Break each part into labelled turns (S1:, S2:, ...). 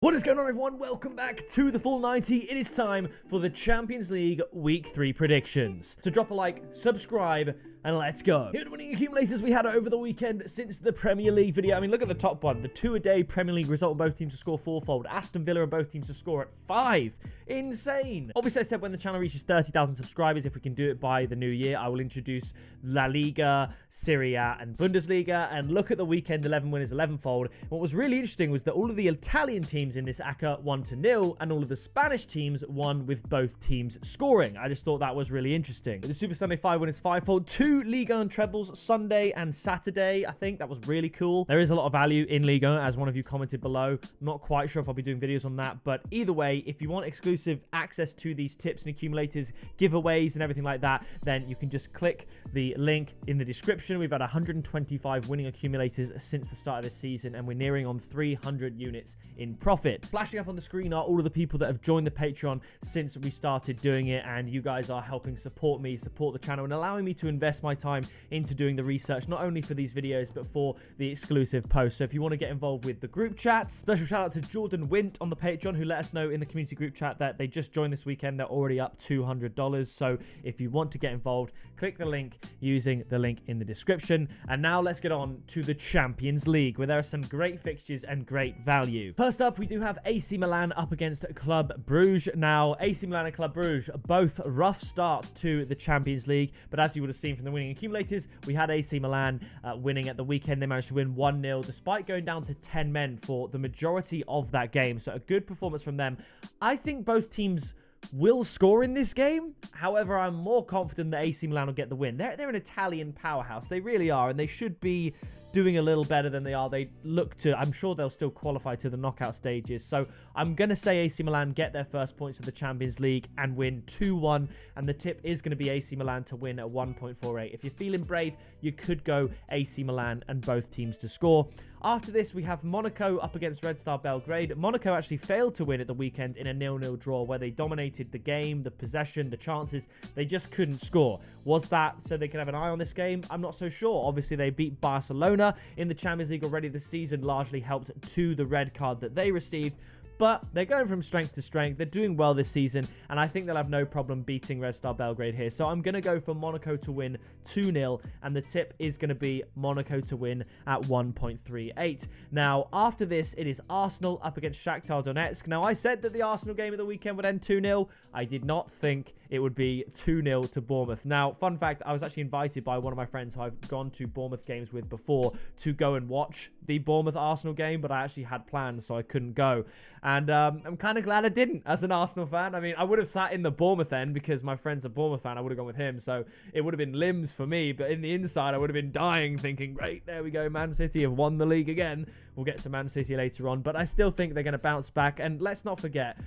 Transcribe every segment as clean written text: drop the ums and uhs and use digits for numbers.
S1: What is going on, everyone? Welcome back to the Full 90. It is time for the Champions League Week 3 predictions. So drop a like, subscribe, and let's go. Here are the winning accumulators we had over the weekend since the Premier League video. I mean, look at the top one. The two-a-day Premier League result on both teams to score fourfold. Aston Villa and both teams to score at 5. Insane. Obviously, I said when the channel reaches 30,000 subscribers, if we can do it by the new year, I will introduce La Liga, Serie A, and Bundesliga. And look at the weekend 11 winners, 11-fold. What was really interesting was that all of the Italian teams in this ACCA won 2-0, and all of the Spanish teams won with both teams scoring. I just thought that was really interesting. The Super Sunday 5 winners 5-fold. 2 Ligue 1 trebles Sunday and Saturday. I think that was really cool. There is a lot of value in Ligue 1, as one of you commented below. Not quite sure if I'll be doing videos on that, but either way, if you want exclusive access to these tips and accumulators, giveaways and everything like that, then you can just click the link in the description. We've had 125 winning accumulators since the start of this season, and we're nearing on 300 units in profit. Flashing up on the screen are all of the people that have joined the Patreon since we started doing it, and you guys are helping support me, support the channel, and allowing me to invest my time into doing the research, not only for these videos, but for the exclusive posts. So if you want to get involved with the group chats, special shout out to Jordan Wint on the Patreon, who let us know in the community group chat that they just joined this weekend. They're already up $200. So if you want to get involved, click the link using the link in the description. And now let's get on to the Champions League, where there are some great fixtures and great value. First up, we do have AC Milan up against Club Brugge. Now, AC Milan and Club Brugge, both rough starts to the Champions League, but as you would have seen from the winning accumulators, we had AC Milan winning at the weekend. They managed to win 1-0 despite going down to 10 men for the majority of that game. So a good performance from them. I think both teams will score in this game. However, I'm more confident that AC Milan will get the win. They're an Italian powerhouse. They really are, and they should be doing a little better than they are. They look to, I'm sure they'll still qualify to the knockout stages. So I'm going to say AC Milan get their first points of the Champions League and win 2-1. And the tip is going to be AC Milan to win at 1.48. If you're feeling brave, you could go AC Milan and both teams to score. After this, we have Monaco up against Red Star Belgrade. Monaco actually failed to win at the weekend in a 0-0 draw where they dominated the game, the possession, the chances. They just couldn't score. Was that so they could have an eye on this game? I'm not so sure. Obviously, they beat Barcelona in the Champions League already this season, largely helped to the red card that they received. But they're going from strength to strength. They're doing well this season, and I think they'll have no problem beating Red Star Belgrade here. So I'm going to go for Monaco to win 2-0, and the tip is going to be Monaco to win at 1.38. Now, after this, it is Arsenal up against Shakhtar Donetsk. Now, I said that the Arsenal game of the weekend would end 2-0. I did not think it would be 2-0 to Bournemouth. Now, fun fact, I was actually invited by one of my friends who I've gone to Bournemouth games with before to go and watch the Bournemouth-Arsenal game, but I actually had plans, so I couldn't go. And I'm kind of glad I didn't as an Arsenal fan. I mean, I would have sat in the Bournemouth end because my friend's a Bournemouth fan. I would have gone with him. So it would have been limbs for me. But in the inside, I would have been dying thinking, great, there we go. Man City have won the league again. We'll get to Man City later on. But I still think they're going to bounce back. And let's not forget,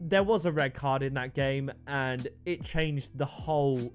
S1: there was a red card in that game. And it changed the whole,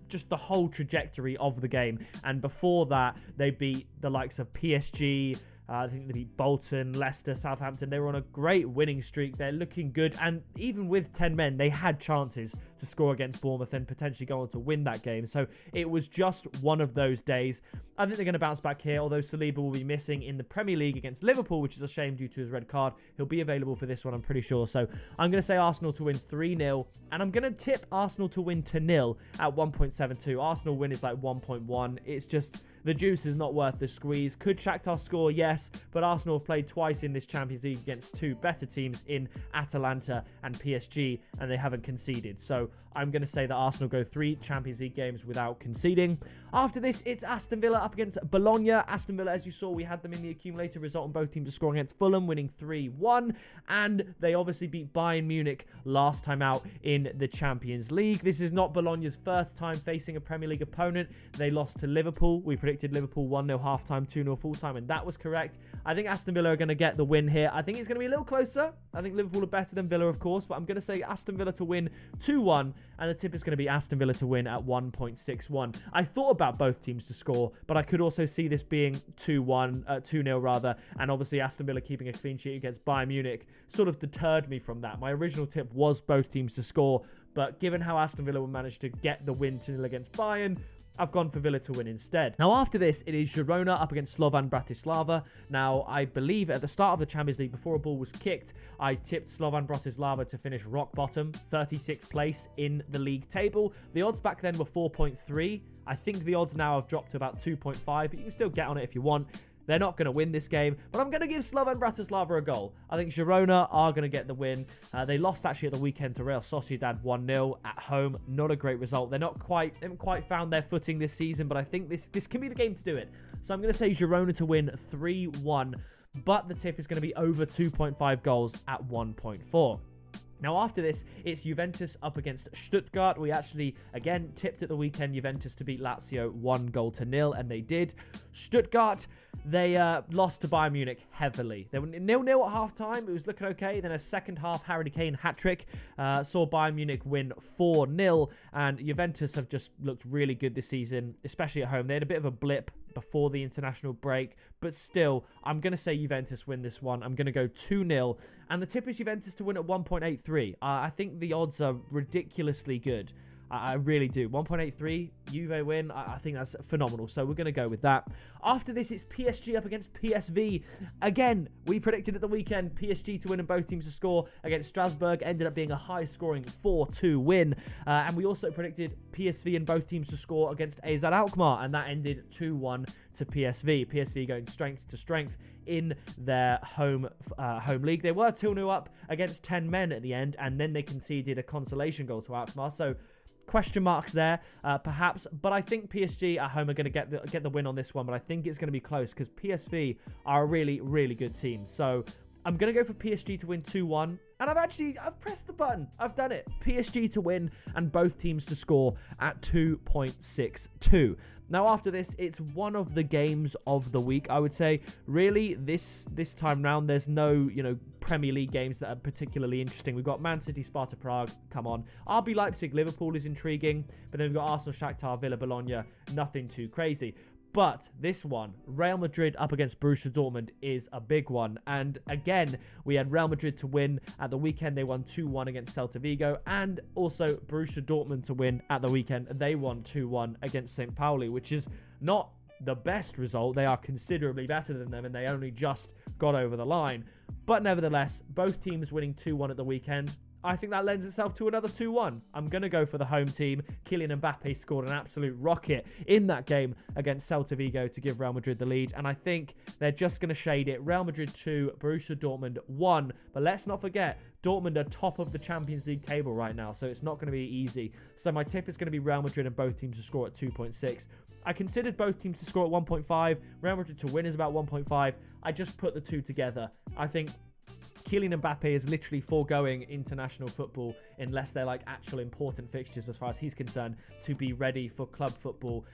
S1: just the whole trajectory of the game. And before that, they beat the likes of PSG, I think they beat Bolton, Leicester, Southampton. They were on a great winning streak. They're looking good. And even with 10 men, they had chances to score against Bournemouth and potentially go on to win that game. So it was just one of those days. I think they're going to bounce back here, although Saliba will be missing in the Premier League against Liverpool, which is a shame due to his red card. He'll be available for this one, I'm pretty sure. So I'm going to say Arsenal to win 3-0. And I'm going to tip Arsenal to win 2-0 at 1.72. Arsenal win is like 1.1. It's just, the juice is not worth the squeeze. Could Shakhtar score? Yes, but Arsenal have played twice in this Champions League against two better teams in Atalanta and PSG, and they haven't conceded. So I'm going to say that Arsenal go 3 Champions League games without conceding. After this, it's Aston Villa up against Bologna. Aston Villa, as you saw, we had them in the accumulator result on both teams to score against Fulham, winning 3-1, and they obviously beat Bayern Munich last time out in the Champions League. This is not Bologna's first time facing a Premier League opponent. They lost to Liverpool. We predicted Liverpool 1-0 halftime, 2-0 full-time, and that was correct. I think Aston Villa are going to get the win here. I think it's going to be a little closer. I think Liverpool are better than Villa, of course, but I'm going to say Aston Villa to win 2-1, and the tip is going to be Aston Villa to win at 1.61. I thought about both teams to score, but I could also see this being 2-0 rather, and obviously Aston Villa keeping a clean sheet against Bayern Munich sort of deterred me from that. My original tip was both teams to score, but given how Aston Villa will manage to get the win 2-0 against Bayern, I've gone for Villa to win instead. Now, after this, it is Girona up against Slovan Bratislava. Now, I believe at the start of the Champions League, before a ball was kicked, I tipped Slovan Bratislava to finish rock bottom, 36th place in the league table. The odds back then were 4.3. I think the odds now have dropped to about 2.5, but you can still get on it if you want. They're not going to win this game, but I'm going to give Slovan Bratislava a goal. I think Girona are going to get the win. They lost actually at the weekend to Real Sociedad 1-0 at home. Not a great result. They haven't quite found their footing this season, but I think this can be the game to do it. So I'm going to say Girona to win 3-1, but the tip is going to be over 2.5 goals at 1.4. Now, after this, it's Juventus up against Stuttgart. We actually, again, tipped at the weekend Juventus to beat Lazio 1-0, and they did. Stuttgart, they lost to Bayern Munich heavily. They were 0-0 at half-time. It was looking okay. Then a second-half Harry Kane hat-trick saw Bayern Munich win 4-0, and Juventus have just looked really good this season, especially at home. They had a bit of a blip before the international break, but still, I'm going to say Juventus win this one. I'm going to go 2-0, and the tip is Juventus to win at 1.83. I think the odds are ridiculously good. I really do. 1.83, Juve win. I think that's phenomenal. So we're going to go with that. After this, it's PSG up against PSV. Again, we predicted at the weekend PSG to win and both teams to score against Strasbourg. Ended up being a high-scoring 4-2 win. And we also predicted PSV and both teams to score against AZ Alkmaar. And that ended 2-1 to PSV. PSV going strength to strength in their home league. They were 2-0 up against 10 men at the end. And then they conceded a consolation goal to Alkmaar. So question marks there, perhaps, but I think PSG at home are going to get the win on this one, but I think it's going to be close because PSV are a really, really good team. So I'm going to go for PSG to win 2-1, and I've pressed the button. I've done it. PSG to win and both teams to score at 2.62. Now, after this, it's one of the games of the week, I would say. Really, this time round, there's no, Premier League games that are particularly interesting. We've got Man City, Sparta, Prague. Come on. RB Leipzig, Liverpool is intriguing. But then we've got Arsenal, Shakhtar, Villa, Bologna. Nothing too crazy. But this one, Real Madrid up against Borussia Dortmund, is a big one. And again, we had Real Madrid to win at the weekend. They won 2-1 against Celta Vigo. And also Borussia Dortmund to win at the weekend. They won 2-1 against St. Pauli, which is not the best result. They are considerably better than them, and they only just got over the line. But nevertheless, both teams winning 2-1 at the weekend. I think that lends itself to another 2-1. I'm going to go for the home team. Kylian Mbappe scored an absolute rocket in that game against Celta Vigo to give Real Madrid the lead. And I think they're just going to shade it. Real Madrid 2, Borussia Dortmund 1. But let's not forget, Dortmund are top of the Champions League table right now, so it's not going to be easy. So my tip is going to be Real Madrid and both teams to score at 2.6. I considered both teams to score at 1.5. Real Madrid to win is about 1.5. I just put the two together. I think Kylian Mbappe is literally foregoing international football unless they're like actual important fixtures as far as he's concerned to be ready for club football,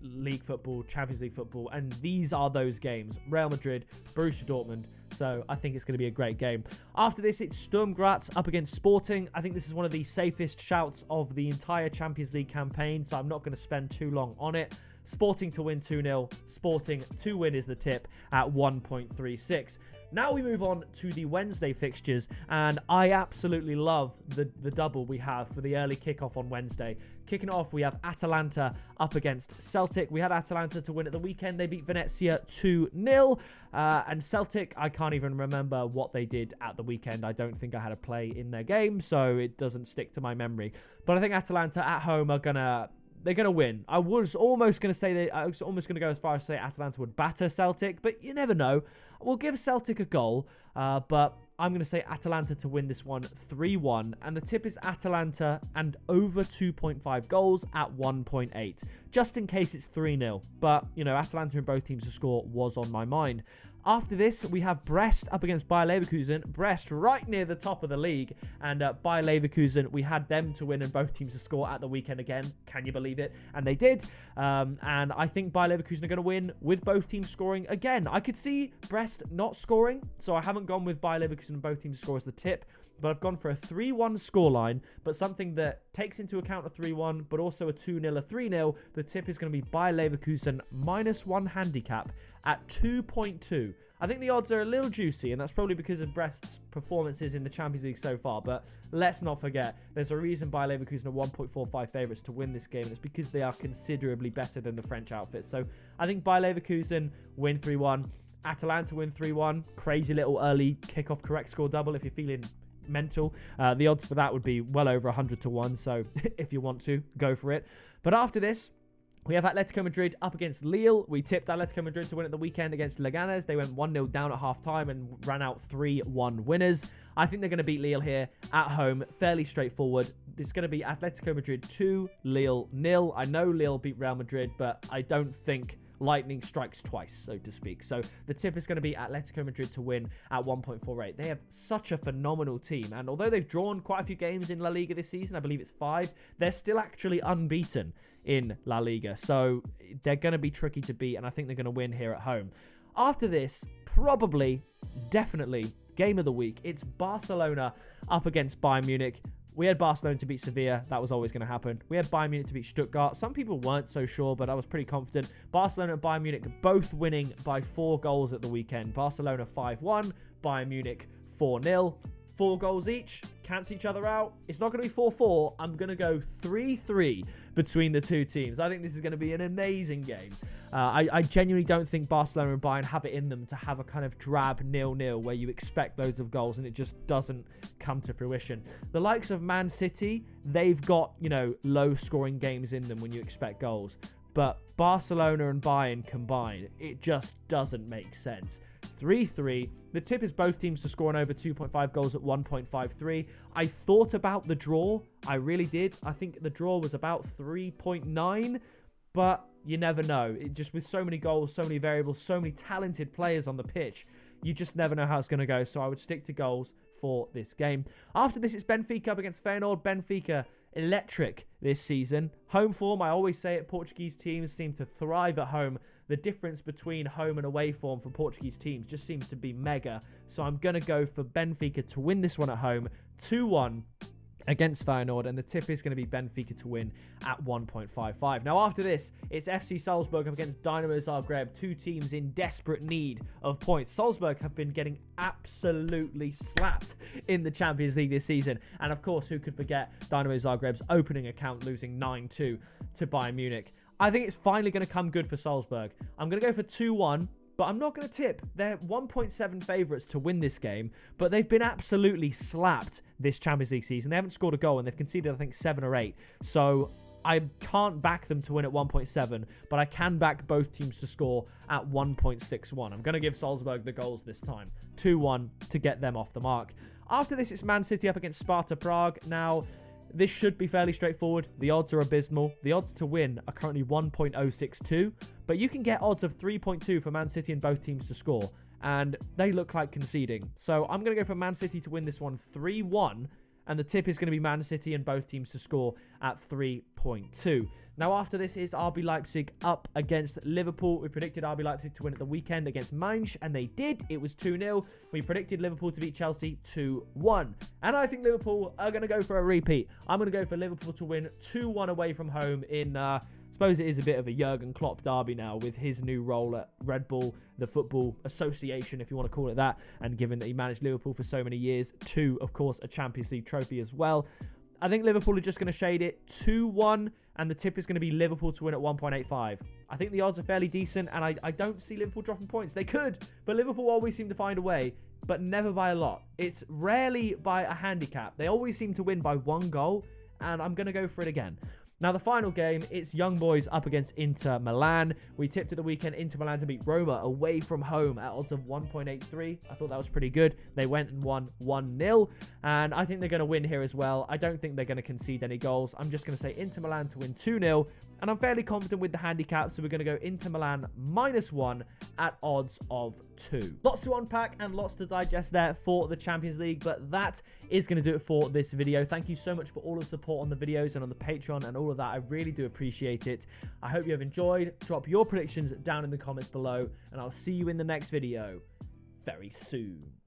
S1: league football, Champions League football. And these are those games. Real Madrid, Borussia Dortmund. So I think it's going to be a great game. After this, it's Sturm Graz up against Sporting. I think this is one of the safest shouts of the entire Champions League campaign, so I'm not going to spend too long on it. Sporting to win 2-0. Sporting to win is the tip at 1.36. Now we move on to the Wednesday fixtures, and I absolutely love the double we have for the early kickoff on Wednesday. Kicking off, we have Atalanta up against Celtic. We had Atalanta to win at the weekend. They beat Venezia 2-0. And Celtic, I can't even remember what they did at the weekend. I don't think I had a play in their game, so it doesn't stick to my memory. But I think Atalanta at home are they're going to win. I was almost going to go as far as say Atalanta would batter Celtic, but you never know. We'll give Celtic a goal, but I'm going to say Atalanta to win this one 3-1. And the tip is Atalanta and over 2.5 goals at 1.8. Just in case it's 3-0. But, Atalanta and both teams to score was on my mind. After this, we have Brest up against Bayer Leverkusen. Brest right near the top of the league. And Bayer Leverkusen, we had them to win and both teams to score at the weekend again. Can you believe it? And they did. And I think Bayer Leverkusen are going to win with both teams scoring again. I could see Brest not scoring, so I haven't gone with Bayer Leverkusen and both teams to score as the tip. But I've gone for a 3-1 scoreline, but something that takes into account a 3-1, but also a 2-0, a 3-0. The tip is going to be Bayer Leverkusen -1 handicap at 2.2. I think the odds are a little juicy, and that's probably because of Brest's performances in the Champions League so far. But let's not forget, there's a reason Bayer Leverkusen are 1.45 favourites to win this game, and it's because they are considerably better than the French outfit. So I think Bayer Leverkusen win 3-1. Atalanta win 3-1. Crazy little early kickoff correct score double if you're feeling mental. The odds for that would be well over 100 to 1. So if you want to, go for it. But after this, we have Atletico Madrid up against Lille. We tipped Atletico Madrid to win at the weekend against Leganes. They went 1-0 down at half-time and ran out 3-1 winners. I think they're going to beat Lille here at home. Fairly straightforward. It's going to be Atletico Madrid 2, Lille 0. I know Lille beat Real Madrid, but I don't think lightning strikes twice, so to speak. So the tip is going to be Atletico Madrid to win at 1.48. They have such a phenomenal team, and although they've drawn quite a few games in La Liga this season, I believe it's 5, they're still actually unbeaten in La Liga. So they're going to be tricky to beat, and I think they're going to win here at home. After this, probably, definitely, game of the week. It's Barcelona up against Bayern Munich. We had Barcelona to beat Sevilla. That was always going to happen. We had Bayern Munich to beat Stuttgart. Some people weren't so sure, but I was pretty confident. Barcelona and Bayern Munich both winning by 4 goals at the weekend. Barcelona 5-1, Bayern Munich 4-0. 4 goals each. Cancel each other out. It's not going to be 4-4. I'm going to go 3-3 between the two teams. I think this is going to be an amazing game. I genuinely don't think Barcelona and Bayern have it in them to have a kind of drab 0-0 where you expect loads of goals and it just doesn't come to fruition. The likes of Man City, they've got, you know, low scoring games in them when you expect goals. But Barcelona and Bayern combined, it just doesn't make sense. 3-3. The tip is both teams to score on over 2.5 goals at 1.53. I thought about the draw. I really did. I think the draw was about 3.9, but you never know. It just, with so many goals, so many variables, so many talented players on the pitch, you just never know how it's going to go. So I would stick to goals for this game. After this, it's Benfica up against Feyenoord. Benfica, electric this season. Home form, I always say it, Portuguese teams seem to thrive at home. The difference between home and away form for Portuguese teams just seems to be mega. So I'm going to go for Benfica to win this one at home, 2-1 against Feyenoord, and the tip is going to be Benfica to win at 1.55. Now after this, it's FC Salzburg up against Dynamo Zagreb, two teams in desperate need of points. Salzburg have been getting absolutely slapped in the Champions League this season, and of course, who could forget Dynamo Zagreb's opening account losing 9-2 to Bayern Munich. I think it's finally going to come good for Salzburg. I'm going to go for 2-1. But I'm not going to tip. They're 1.7 favourites to win this game, but they've been absolutely slapped this Champions League season. They haven't scored a goal, and they've conceded, I think, 7 or 8. So I can't back them to win at 1.7, but I can back both teams to score at 1.61. I'm going to give Salzburg the goals this time. 2-1 to get them off the mark. After this, it's Man City up against Sparta Prague. Now, this should be fairly straightforward. The odds are abysmal. The odds to win are currently 1.062, but you can get odds of 3.2 for Man City and both teams to score, and they look like conceding. So I'm going to go for Man City to win this one 3-1, and the tip is going to be Man City and both teams to score at 3.2. Now after this is RB Leipzig up against Liverpool. We predicted RB Leipzig to win at the weekend against Mainz, and they did. It was 2-0. We predicted Liverpool to beat Chelsea 2-1. And I think Liverpool are going to go for a repeat. I'm going to go for Liverpool to win 2-1 away from home in, I suppose it is a bit of a Jurgen Klopp derby now with his new role at Red Bull, the Football Association, if you want to call it that. And given that he managed Liverpool for so many years, to, of course, a Champions League trophy as well. I think Liverpool are just going to shade it 2-1, and the tip is going to be Liverpool to win at 1.85. I think the odds are fairly decent, and I don't see Liverpool dropping points. They could, but Liverpool always seem to find a way, but never by a lot. It's rarely by a handicap. They always seem to win by 1 goal, and I'm going to go for it again. Now, the final game, it's Young Boys up against Inter Milan. We tipped at the weekend Inter Milan to beat Roma away from home at odds of 1.83. I thought that was pretty good. They went and won 1-0, and I think they're going to win here as well. I don't think they're going to concede any goals. I'm just going to say Inter Milan to win 2-0, and I'm fairly confident with the handicap, so we're going to go Inter Milan -1 at odds of 2. Lots to unpack and lots to digest there for the Champions League, but that is going to do it for this video. Thank you so much for all the support on the videos and on the Patreon and all of that. I really do appreciate it. I hope you have enjoyed. Drop your predictions down in the comments below, and I'll see you in the next video very soon.